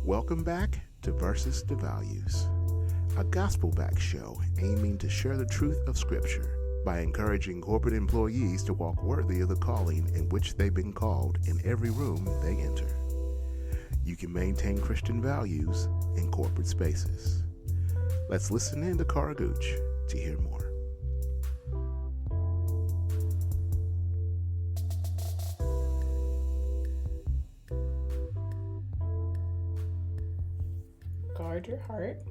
Welcome back to Versus to Values, a gospel-backed show aiming to share the truth of Scripture by encouraging corporate employees to walk worthy of the calling in which they've been called in every room they enter. You can maintain Christian values in corporate spaces. Let's listen in to Kara Gooch to hear more. Guard your heart.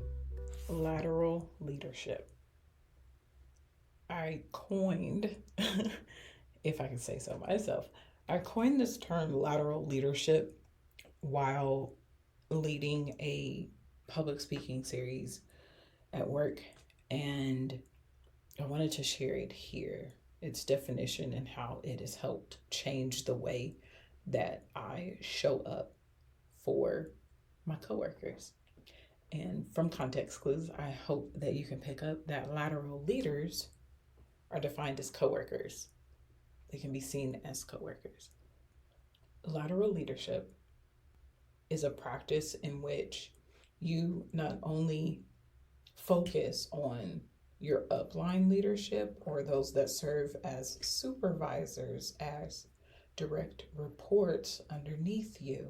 Lateral leadership. I coined, if I can say so myself, I coined this term lateral leadership while leading a public speaking series at work, and I wanted to share it here, its definition and how it has helped change the way that I show up for my coworkers. And from context clues, I hope that you can pick up that lateral leaders are defined as coworkers. They can be seen as coworkers. Lateral leadership is a practice in which you not only focus on your upline leadership or those that serve as supervisors, as direct reports underneath you.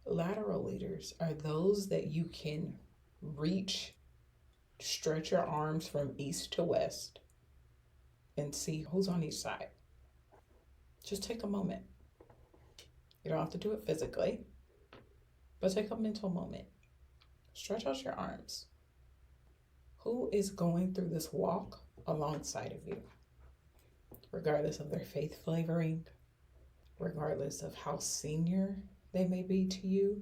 Lateral leaders are those that you can reach, stretch your arms from east to west, and see who's on each side. Just take a moment. You don't have to do it physically, but take a mental moment. Stretch out your arms. Who is going through this walk alongside of you? Regardless of their faith flavoring, regardless of how senior they may be to you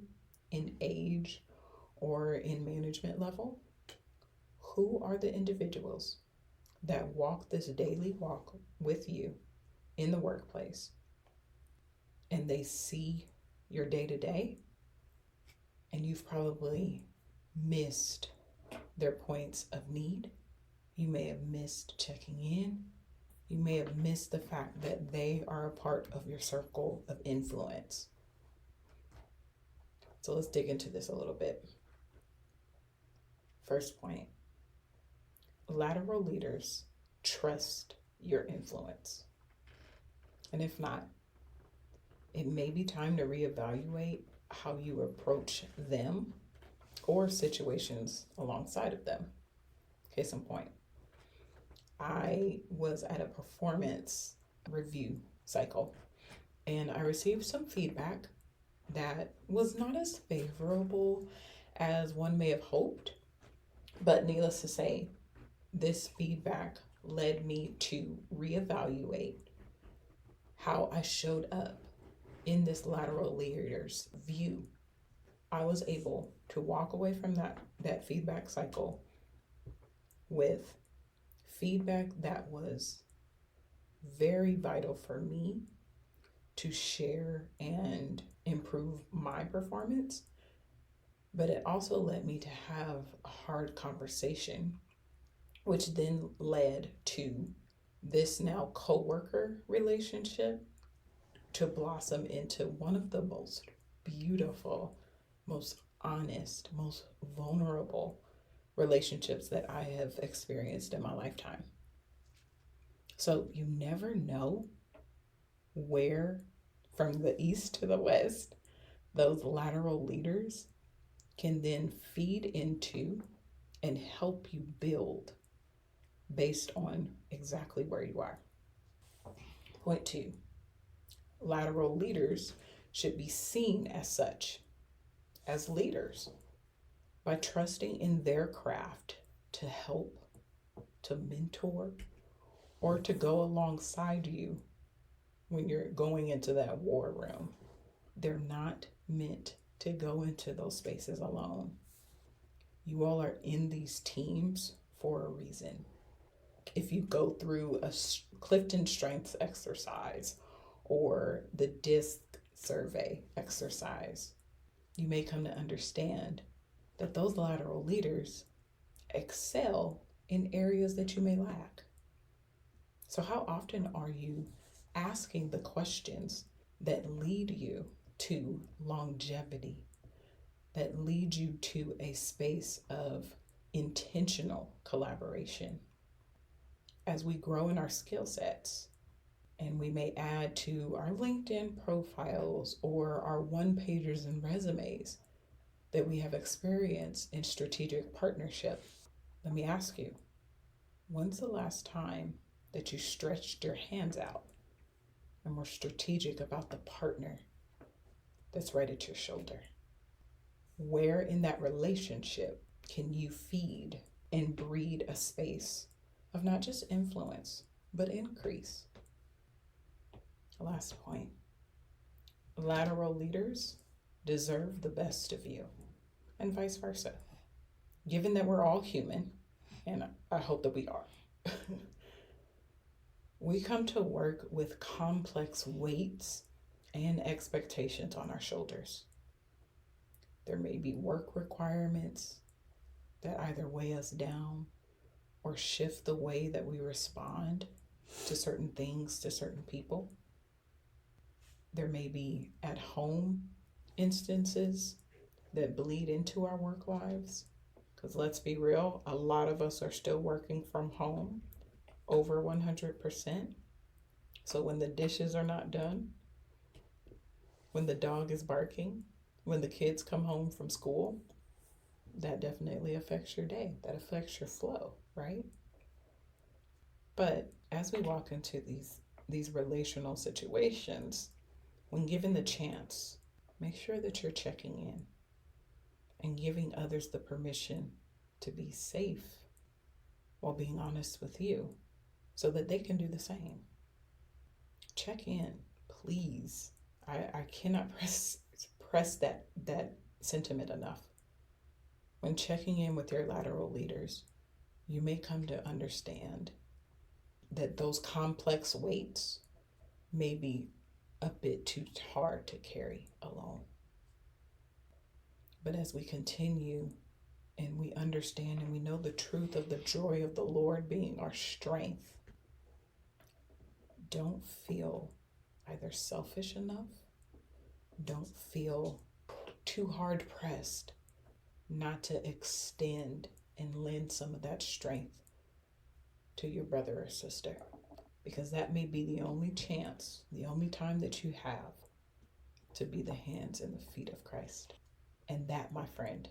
in age or in management level, who are the individuals that walk this daily walk with you in the workplace, and they see your day-to-day, and you've probably missed their points of need. You may have missed checking in. You may have missed the fact that they are a part of your circle of influence. So let's dig into this a little bit. First point, lateral leaders trust your influence. And if not, it may be time to reevaluate how you approach them or situations alongside of them. Case in point, I was at a performance review cycle and I received some feedback that was not as favorable as one may have hoped. But needless to say, this feedback led me to reevaluate how I showed up in this lateral leader's view. I was able to walk away from that feedback cycle with feedback that was very vital for me to share and improve my performance, but it also led me to have a hard conversation, which then led to this now coworker relationship to blossom into one of the most beautiful, most honest, most vulnerable relationships that I have experienced in my lifetime. So you never know where, from the east to the west, those lateral leaders can then feed into and help you build based on exactly where you are. Point 2, lateral leaders should be seen as such, as leaders, by trusting in their craft to help, to mentor, or to go alongside you when you're going into that war room. They're not meant to go into those spaces alone. You all are in these teams for a reason. If you go through a Clifton Strengths exercise or the DISC survey exercise, you may come to understand that those lateral leaders excel in areas that you may lack. So how often are you asking the questions that lead you to longevity, that lead you to a space of intentional collaboration. As we grow in our skill sets, and we may add to our LinkedIn profiles or our one-pagers and resumes that we have experience in strategic partnership, let me ask you, when's the last time that you stretched your hands out and were strategic about the partner that's right at your shoulder? Where in that relationship can you feed and breed a space of not just influence, but increase? Last point. Lateral leaders deserve the best of you, and vice versa. Given that we're all human, and I hope that we are, we come to work with complex weights and expectations on our shoulders. There may be work requirements that either weigh us down or shift the way that we respond to certain things, to certain people. There may be at home instances that bleed into our work lives. Because let's be real, a lot of us are still working from home over 100%. So when the dishes are not done, when the dog is barking, when the kids come home from school, that definitely affects your day. That affects your flow, right? But as we walk into these relational situations, when given the chance, make sure that you're checking in and giving others the permission to be safe while being honest with you so that they can do the same. Check in, please. I cannot press that sentiment enough. When checking in with your lateral leaders, you may come to understand that those complex weights may be a bit too hard to carry alone. But as we continue and we understand and we know the truth of the joy of the Lord being our strength, don't feel either selfish enough, don't feel too hard pressed not to extend and lend some of that strength to your brother or sister, because that may be the only chance, the only time that you have to be the hands and the feet of Christ. And that, my friend,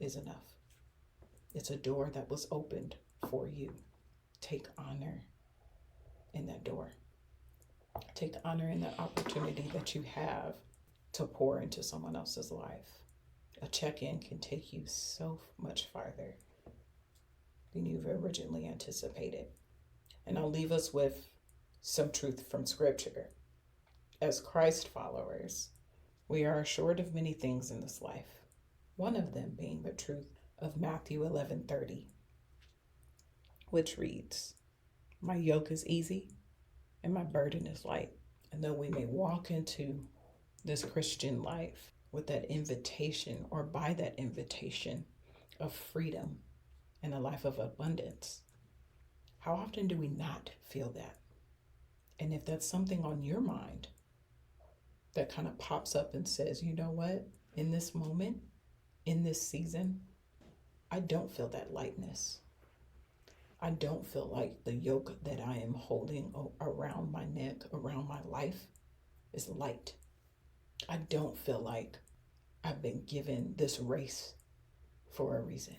is enough. It's a door that was opened for you. Take honor in that door. Take honor in that opportunity that you have to pour into someone else's life. A check-in can take you so much farther than you've originally anticipated. And I'll leave us with some truth from Scripture. As Christ followers, we are assured of many things in this life, one of them being the truth of Matthew 11:30, which reads, "My yoke is easy and my burden is light." And though we may walk into this Christian life with that invitation, or by that invitation of freedom and a life of abundance, how often do we not feel that? And if that's something on your mind that kind of pops up and says, you know what, in this moment, in this season, I don't feel that lightness. I don't feel like the yoke that I am holding around my neck, around my life, is light. I don't feel like I've been given this race for a reason.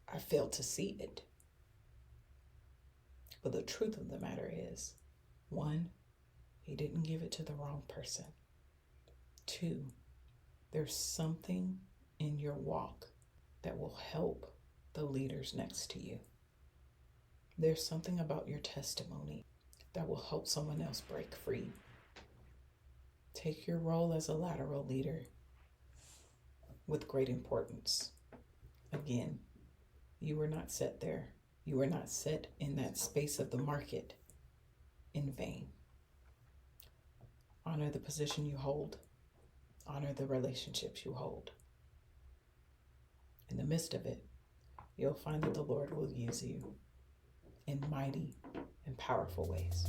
I fail to see it. But the truth of the matter is, 1, he didn't give it to the wrong person. 2, there's something in your walk that will help the leaders next to you. There's something about your testimony that will help someone else break free. Take your role as a lateral leader with great importance. Again, you were not set there. You were not set in that space of the market in vain. Honor the position you hold. Honor the relationships you hold. In the midst of it, you'll find that the Lord will use you in mighty and powerful ways.